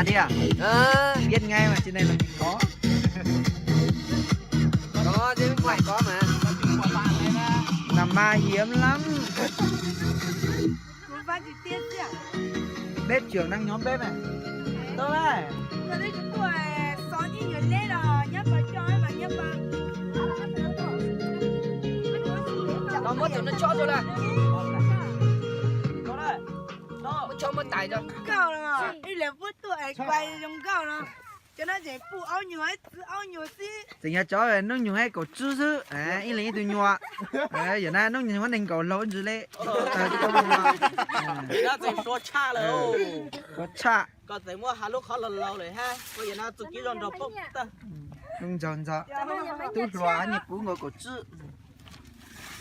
nhà đi à? Biết ngay mà trên này là mình có. Có chứ phải có mà. Làm ma hiếm lắm. Bếp trưởng đang nhóm bếp này. Tôi đây. Nó mất rồi nó cho rồi là. Có đây. Nó cho mất tài cho. Cao là đi làm phút tuổi quay trong cao là cho nó dễ phụ áo nhiều xí. Thì nhà chó này nó nhiều hay cổ chữ chứ. À, ý lấy từ nhọ. Đấy, giờ này nó nhiều nên cổ lâu chứ lệ. Thì nó chỉ số cha là ô. Có chạ. Còn thấy mua hà lúc khó lần lâu rồi ha. Bây giờ nó tụi kia rồi nó bốc ta. Nông tròn sao? Tôi xóa nhịp cũ ngồi cổ chữ.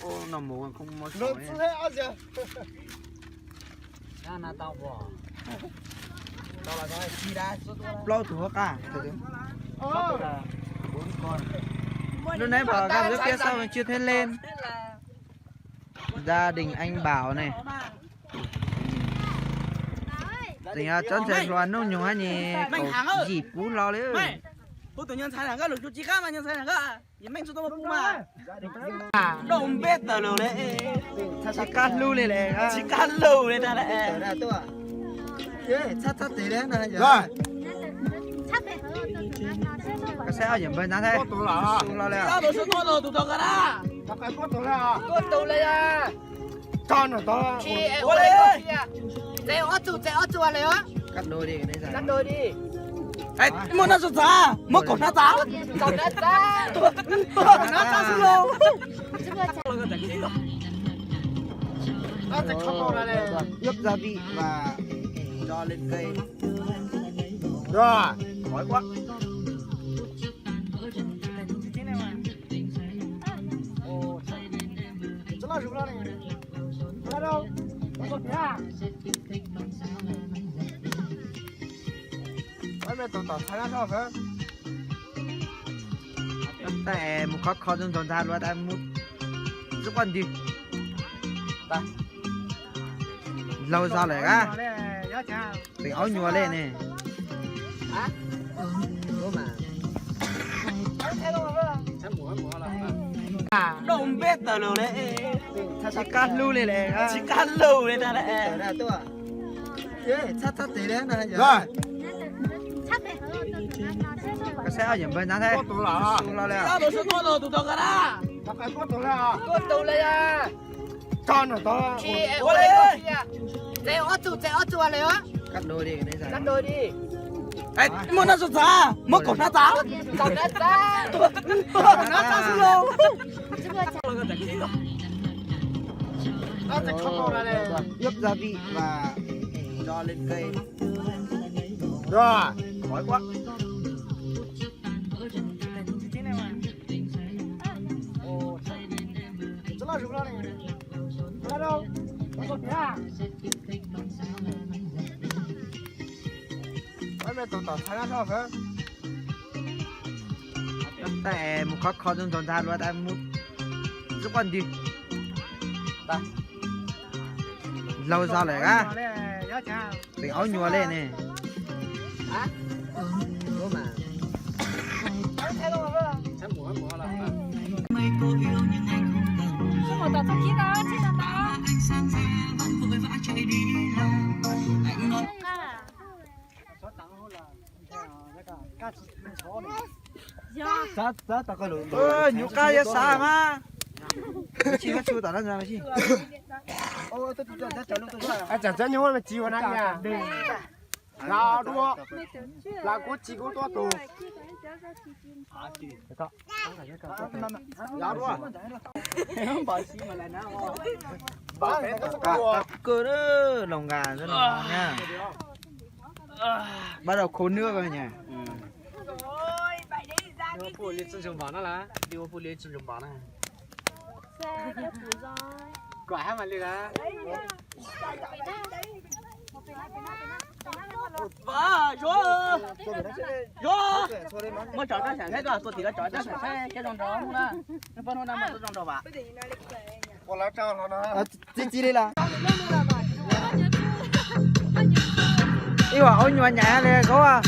Ô, nó mù không mua sổ này. Nó tao bỏ. Tao là coi chi đã. Lâu thủ cả. Nó là 4 con. Lúc nãy bảo gặp dưới kia sao mà chưa thấy lên. Gia đình anh Bảo này. Thì chọn chạy loạn nó nhung hay nhỉ cổ dịp cú lo đấy. Cô tự nhiên sai thằng các lực chú chí khác mà nhân sai thằng các. Vậy mình cho tôi một mà. Đồng biết tờ lù đấy. Chỉ cắt lưu này này. Chỉ cắt lù đấy ta đấy. Thắt tí đấy này. Rồi. Cái xe ở điểm bên đó thế. Tôi là. Lo lẹ. Tao đồ số tôi đồ tụi tao cả đó. Các em có tôi là. Cô tụi lấy à. Con rồi tôi. Chị em có lấy. Chạy ở tụi à lấy á. Cắt đôi đi cái đấy ra. Cắt đôi đi. Ê, mua nó sụt ra. Mua cổ nó ra. Cổ nó ra. Cổ nó ra xuống luôn. Nó sẽ không có này. Ướp gia vị và cho lên cây. Rồi. Khói quá. Nó là rượu này. Nó đâu? Nó có thế à? Mày tao thấy nó sao vậy? Tại một khó trong tròn ra luôn tại một giúp quan gì? Ta. Lâu sao lại á? Thì áo nhùa lên này. Hả? Đúng mà. Đồng biết tờ lù đấy. Chỉ cắt lưu này này. Chỉ cắt lù đấy ta đấy. Thắt tí đấy này. Rồi. Cái xe ở điểm bên đó thế. Tôi là. Lo lẹ. Tao đồ số tôi đồ tụi tao cả đó. Các em có tôi là. Cô tụi lấy à. Con rồi tôi. Chị em có lấy. Chạy ở tụi à lấy á. Cắt đôi đi cái đấy ra. Cắt đôi đi. Ê, mua nó sụt ra. Mua cổ nó ra. Cổ nó ra. Cổ nó ra xuống luôn. Nó sẽ không có này. Ướp gia vị và cho lên cây. Rồi. Khói quá. Nó là rượu này. Nó đâu? Nó có thế à? Mày tao thấy nó sao vậy? Tại một khó trong tròn ra luôn tại một giúp quan gì? Ta. Lâu sao lại á? Thì áo nhùa lên này. Hả? Đúng mà. Sao mà tao thích đó, thích đó. Sát ta coi luôn. Nhục ca ya sa mà. Chị có chú tao nó ra chứ. Ô tôi chọn luôn tôi. À chẳng chẳng nhớ là chỉ vào anh nha. Là đúng không? Là có chỉ có to tù. Là đúng không? Không bỏ xí mà lại nó. Bà cái nó Cơ đó lòng gà rất là ngon nha. Bắt đầu khô nước rồi nhỉ. Liverpool liên chân bóng đó là Liverpool liên chân bóng này. Quả mà liền á. Vâng, vô. Mới chọn cái sản thế cơ, tôi thì nó chọn cái sản thế cái dòng đó luôn á. Nó phân nó nằm ở dòng đó bà. có lá trao nó. Chị đây là. yêu áo nhòa nhã này có à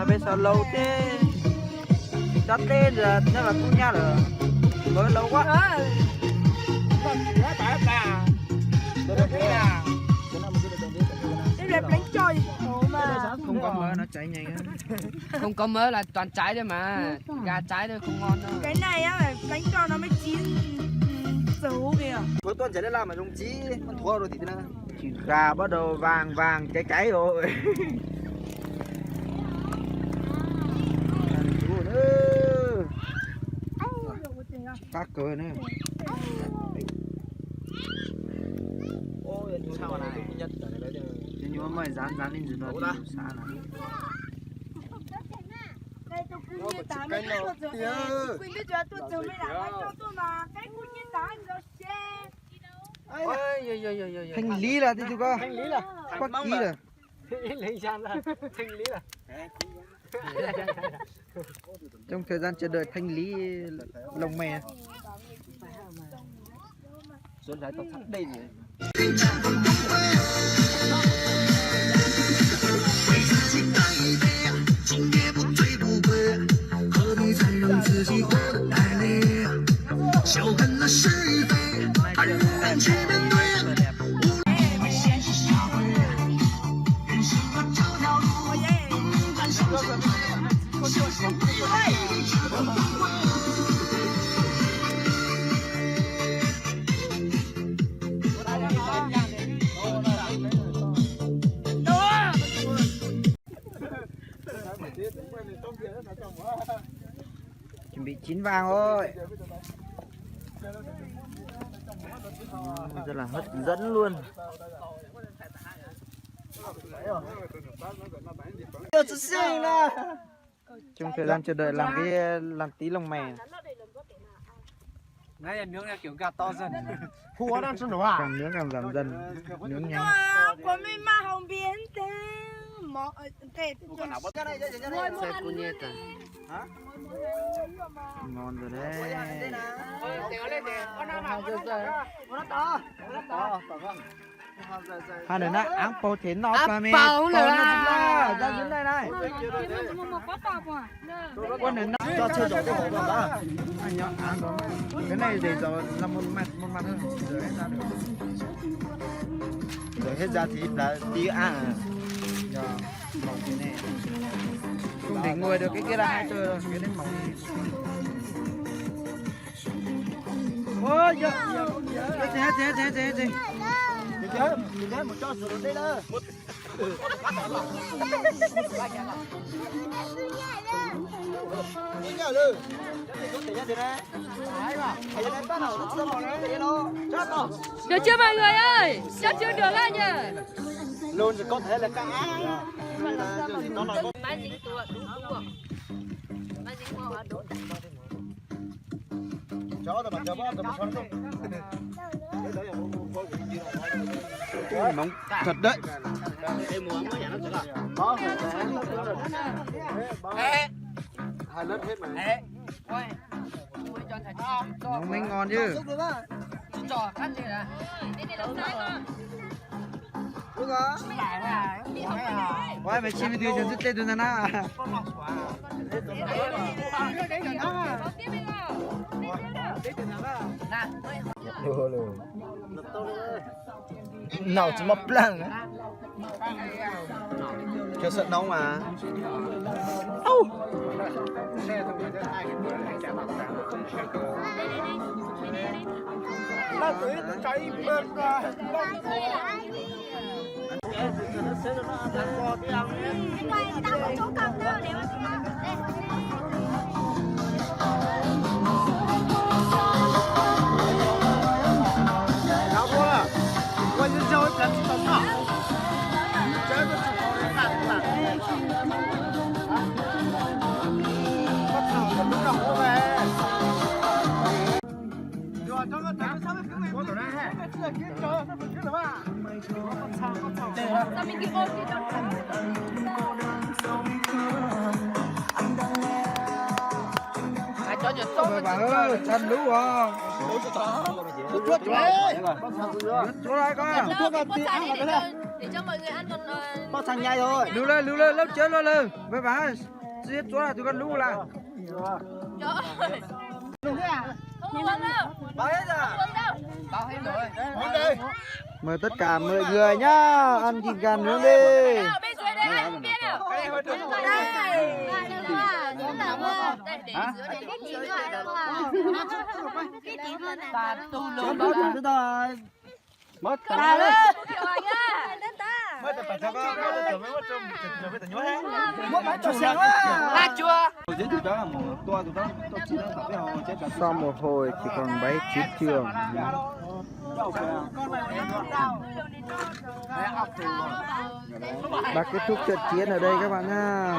bây giờ lâu thế chót tên rồi chắc là cũng nha rồi mới lâu quá không có mỡ nó cháy nhanh á Không có mỡ là toàn trái thôi mà. Gà trái thôi không ngon đâu. cái này á bánh tròn nó mới chín xấu kìa. cuối tuần sẽ làm ở trong chí con thua rồi thì thế nào gà bắt đầu vàng vàng cháy cháy rồi các cờ nữa sao này nhưng mà mày dán lên rồi nó xa này đây tôi cũng như tá mấy cái đồ rồi quỳnh biết chưa tôi chờ mới làm bánh cho tôi mà cái cũng như tá rồi xe thanh lý là thì chú có thanh lý là quắc ký là lấy ra là thanh lý là trong thời gian chờ đợi thanh lý lồng mè xuân giải tao thắt đây rồi chuẩn bị chín vàng thôi rất là hấp dẫn luôn trong thời gian chờ đợi làm tí lồng mè nãy là nướng là kiểu gà to dần hùa đang xuân hỏa càng nướng càng giảm dần nướng nhanh của mình mà không biến thế mỏ thế ngon rồi đấy hai đứa này ăn bò thế nó mà mẹ con nó ra dưới đây này con này cho chơi trò cái hộp đó anh nhớ ăn đó cái này để giờ làm một mặt hơn rồi hết ra được rồi hết ra thì là tí ăn rồi mỏng thế này không để ngồi được cái kia là hai chơi rồi cái này mỏng ôi giờ thế mình nhớ một cho sữa đây đó Được chưa mọi người ơi? Chắc chưa được á nhỉ? luôn thì có thể là cá chó tao mà chó bó tao mà xoắn không móng thật đấy hai lớp hết mà móng mới ngon chứ quay mày chim đi cho rất tê luôn na nào chỉ một lần cho sợ nóng mà nó tưới cháy bên ra quay lên dâu cắn tấm nhỏ chơi con chụp họ để cắn là bắt thằng còn lúc nào về rồi cho Mời bà ơi, chân lú à. chuột chuột Chỗ này coi. để cho mọi người ăn còn Bao thằng nhai thôi. Lưu lên, lớp chết lên. Mời bà ơi, giết chỗ này tụi con lú là. trời ơi không uống đâu Bao hết rồi. uống đâu Mời tất cả mọi người nhá, ăn thịt gà nướng đi. nào bên dưới đây ăn bia nào đây để giữa đây cái gì nữa cái gì hơn này Chốt bao thằng thứ rồi. mất ta lên rồi nha đến ta Mất phải cho con nó tưởng với trong tưởng với tận nhớ hết. Mất bán cho sáng á. là chua Sau một hồi chỉ còn 7 chiếc trường. Đã kết thúc trận chiến ở đây các bạn nhá.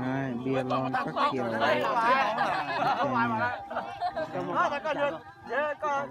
Này, bia lon các kiểu. Con